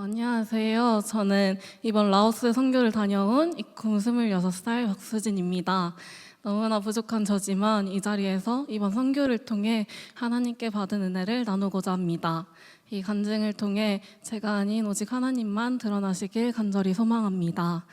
안녕하세요. 저는 이번 라오스 선교를 다녀온 이쿰 26살 박수진입니다. 너무나 부족한 저지만 이 자리에서 이번 선교를 통해 하나님께 받은 은혜를 나누고자 합니다. 이 간증을 통해 제가 아닌 오직 하나님만 드러나시길 간절히 소망합니다.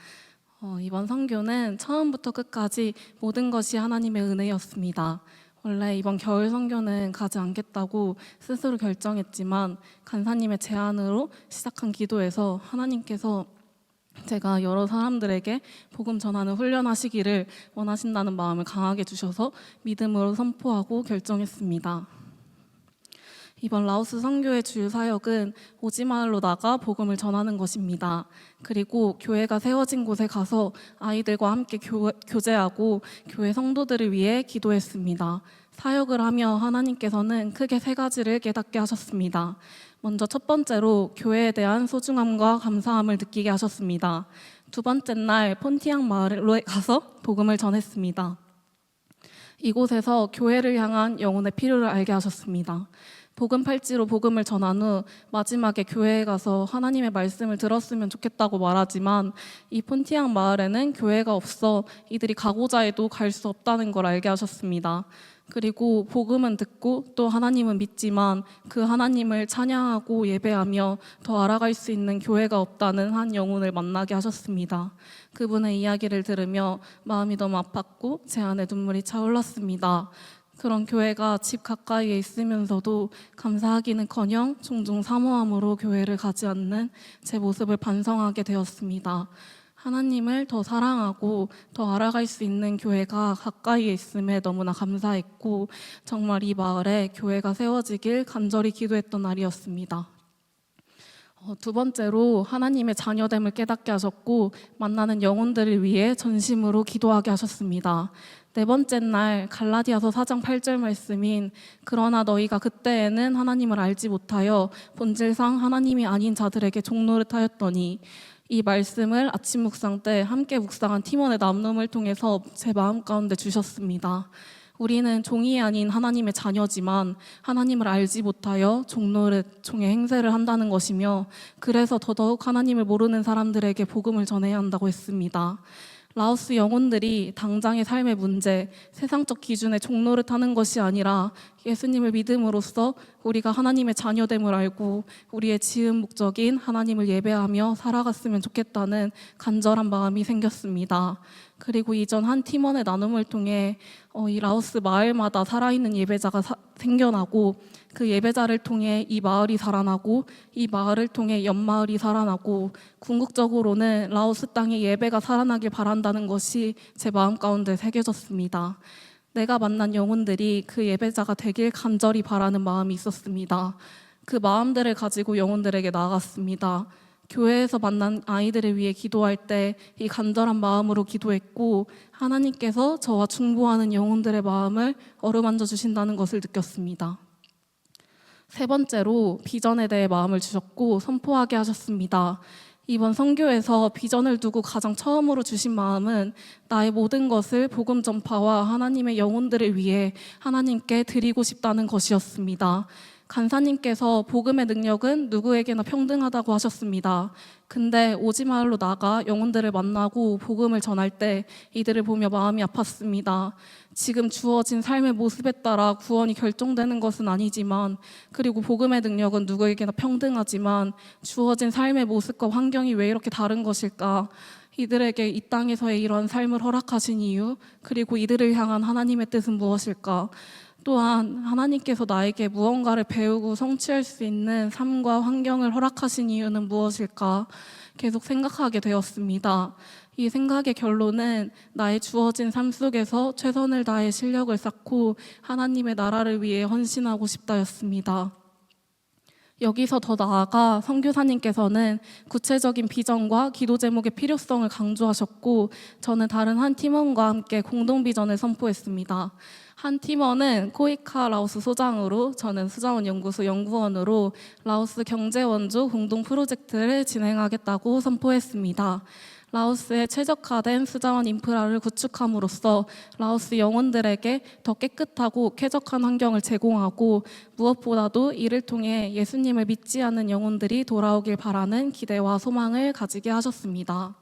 이번 선교는 처음부터 끝까지 모든 것이 하나님의 은혜였습니다. 원래 이번 겨울 선교는 가지 않겠다고 스스로 결정했지만 간사님의 제안으로 시작한 기도에서 하나님께서 제가 여러 사람들에게 복음 전하는 훈련하시기를 원하신다는 마음을 강하게 주셔서 믿음으로 선포하고 결정했습니다. 이번 라오스 선교의 주요 사역은 오지마을로 나가 복음을 전하는 것입니다. 그리고 교회가 세워진 곳에 가서 아이들과 함께 교제하고 교회 성도들을 위해 기도했습니다. 사역을 하며 하나님께서는 크게 세 가지를 깨닫게 하셨습니다. 먼저 첫 번째로 교회에 대한 소중함과 감사함을 느끼게 하셨습니다. 두 번째 날 폰티앙 마을에 가서 복음을 전했습니다. 이곳에서 교회를 향한 영혼의 필요를 알게 하셨습니다. 복음 팔찌로 복음을 전한 후 마지막에 교회에 가서 하나님의 말씀을 들었으면 좋겠다고 말하지만 이 폰티앙 마을에는 교회가 없어 이들이 가고자 해도 갈 수 없다는 걸 알게 하셨습니다. 그리고 복음은 듣고 또 하나님은 믿지만 그 하나님을 찬양하고 예배하며 더 알아갈 수 있는 교회가 없다는 한 영혼을 만나게 하셨습니다. 그분의 이야기를 들으며 마음이 너무 아팠고 제 안에 눈물이 차올랐습니다. 그런 교회가 집 가까이에 있으면서도 감사하기는커녕 종종 사모함으로 교회를 가지 않는 제 모습을 반성하게 되었습니다. 하나님을 더 사랑하고 더 알아갈 수 있는 교회가 가까이에 있음에 너무나 감사했고 정말 이 마을에 교회가 세워지길 간절히 기도했던 날이었습니다. 두 번째로 하나님의 자녀됨을 깨닫게 하셨고 만나는 영혼들을 위해 전심으로 기도하게 하셨습니다. 네 번째 날 갈라디아서 4장 8절 말씀인 그러나 너희가 그때에는 하나님을 알지 못하여 본질상 하나님이 아닌 자들에게 종노릇하였더니 이 말씀을 아침 묵상 때 함께 묵상한 팀원의 남놈을 통해서 제 마음 가운데 주셨습니다. 우리는 종이 아닌 하나님의 자녀지만 하나님을 알지 못하여 종노릇, 종의 행세를 한다는 것이며 그래서 더더욱 하나님을 모르는 사람들에게 복음을 전해야 한다고 했습니다. 라오스 영혼들이 당장의 삶의 문제, 세상적 기준에 종노릇하는 것이 아니라 예수님을 믿음으로써 우리가 하나님의 자녀됨을 알고 우리의 지은 목적인 하나님을 예배하며 살아갔으면 좋겠다는 간절한 마음이 생겼습니다. 그리고 이전 한 팀원의 나눔을 통해 이 라오스 마을마다 살아있는 예배자가 생겨나고 그 예배자를 통해 이 마을이 살아나고 이 마을을 통해 옆마을이 살아나고 궁극적으로는 라오스 땅에 예배가 살아나길 바란다는 것이 제 마음 가운데 새겨졌습니다. 내가 만난 영혼들이 그 예배자가 되길 간절히 바라는 마음이 있었습니다. 그 마음들을 가지고 영혼들에게 나아갔습니다. 교회에서 만난 아이들을 위해 기도할 때 이 간절한 마음으로 기도했고 하나님께서 저와 중보하는 영혼들의 마음을 어루만져 주신다는 것을 느꼈습니다. 세 번째로 비전에 대해 마음을 주셨고 선포하게 하셨습니다. 이번 선교에서 비전을 두고 가장 처음으로 주신 마음은 나의 모든 것을 복음 전파와 하나님의 영혼들을 위해 하나님께 드리고 싶다는 것이었습니다. 간사님께서 복음의 능력은 누구에게나 평등하다고 하셨습니다. 근데 오지마을로 나가 영혼들을 만나고 복음을 전할 때 이들을 보며 마음이 아팠습니다. 지금 주어진 삶의 모습에 따라 구원이 결정되는 것은 아니지만 그리고 복음의 능력은 누구에게나 평등하지만 주어진 삶의 모습과 환경이 왜 이렇게 다른 것일까? 이들에게 이 땅에서의 이런 삶을 허락하신 이유 그리고 이들을 향한 하나님의 뜻은 무엇일까? 또한 하나님께서 나에게 무언가를 배우고 성취할 수 있는 삶과 환경을 허락하신 이유는 무엇일까? 계속 생각하게 되었습니다. 이 생각의 결론은 나의 주어진 삶 속에서 최선을 다해 실력을 쌓고 하나님의 나라를 위해 헌신하고 싶다였습니다. 여기서 더 나아가 선교사님께서는 구체적인 비전과 기도 제목의 필요성을 강조하셨고 저는 다른 한 팀원과 함께 공동 비전을 선포했습니다. 한 팀원은 코이카 라오스 소장으로 저는 수자원 연구소 연구원으로 라오스 경제 원조 공동 프로젝트를 진행하겠다고 선포했습니다. 라오스에 최적화된 수자원 인프라를 구축함으로써 라오스 영혼들에게 더 깨끗하고 쾌적한 환경을 제공하고 무엇보다도 이를 통해 예수님을 믿지 않는 영혼들이 돌아오길 바라는 기대와 소망을 가지게 하셨습니다.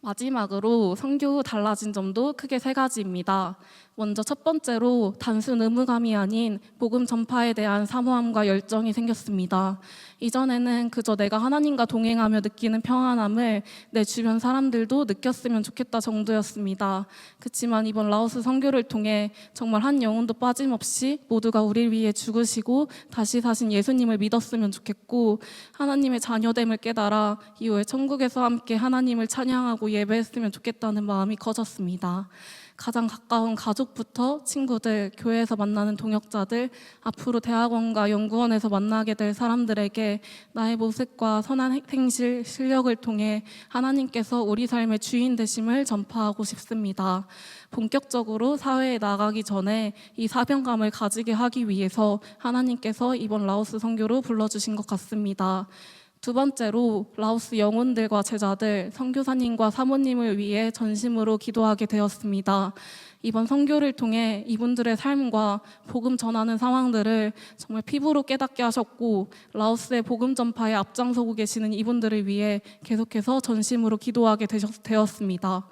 마지막으로 선교 후 달라진 점도 크게 세 가지입니다. 먼저 첫 번째로 단순 의무감이 아닌 복음 전파에 대한 사모함과 열정이 생겼습니다. 이전에는 그저 내가 하나님과 동행하며 느끼는 평안함을 내 주변 사람들도 느꼈으면 좋겠다 정도였습니다. 그렇지만 이번 라오스 선교를 통해 정말 한 영혼도 빠짐없이 모두가 우리를 위해 죽으시고 다시 사신 예수님을 믿었으면 좋겠고, 하나님의 자녀됨을 깨달아 이후에 천국에서 함께 하나님을 찬양하고 예배했으면 좋겠다는 마음이 커졌습니다. 가장 가까운 가족부터 친구들, 교회에서 만나는 동역자들, 앞으로 대학원과 연구원에서 만나게 될 사람들에게 나의 모습과 선한 행실, 실력을 통해 하나님께서 우리 삶의 주인 되심을 전파하고 싶습니다. 본격적으로 사회에 나가기 전에 이 사명감을 가지게 하기 위해서 하나님께서 이번 라오스 선교로 불러주신 것 같습니다. 두 번째로 라오스 영혼들과 제자들, 선교사님과 사모님을 위해 전심으로 기도하게 되었습니다. 이번 선교를 통해 이분들의 삶과 복음 전하는 상황들을 정말 피부로 깨닫게 하셨고, 라오스의 복음 전파에 앞장서고 계시는 이분들을 위해 계속해서 전심으로 기도하게 되었습니다.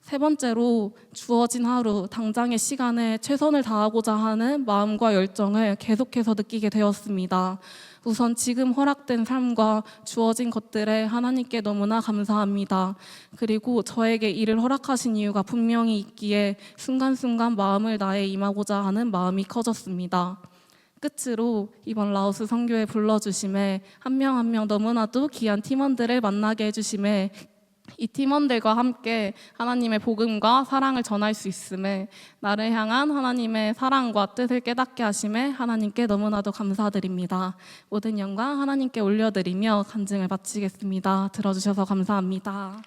세 번째로 주어진 하루, 당장의 시간에 최선을 다하고자 하는 마음과 열정을 계속해서 느끼게 되었습니다. 우선 지금 허락된 삶과 주어진 것들에 하나님께 너무나 감사합니다. 그리고 저에게 이를 허락하신 이유가 분명히 있기에 순간순간 마음을 다해 임하고자 하는 마음이 커졌습니다. 끝으로 이번 라오스 선교에 불러주심에 한 명 한 명 너무나도 귀한 팀원들을 만나게 해주심에 이 팀원들과 함께 하나님의 복음과 사랑을 전할 수 있음에 나를 향한 하나님의 사랑과 뜻을 깨닫게 하심에 하나님께 너무나도 감사드립니다. 모든 영광 하나님께 올려드리며 간증을 마치겠습니다. 들어주셔서 감사합니다.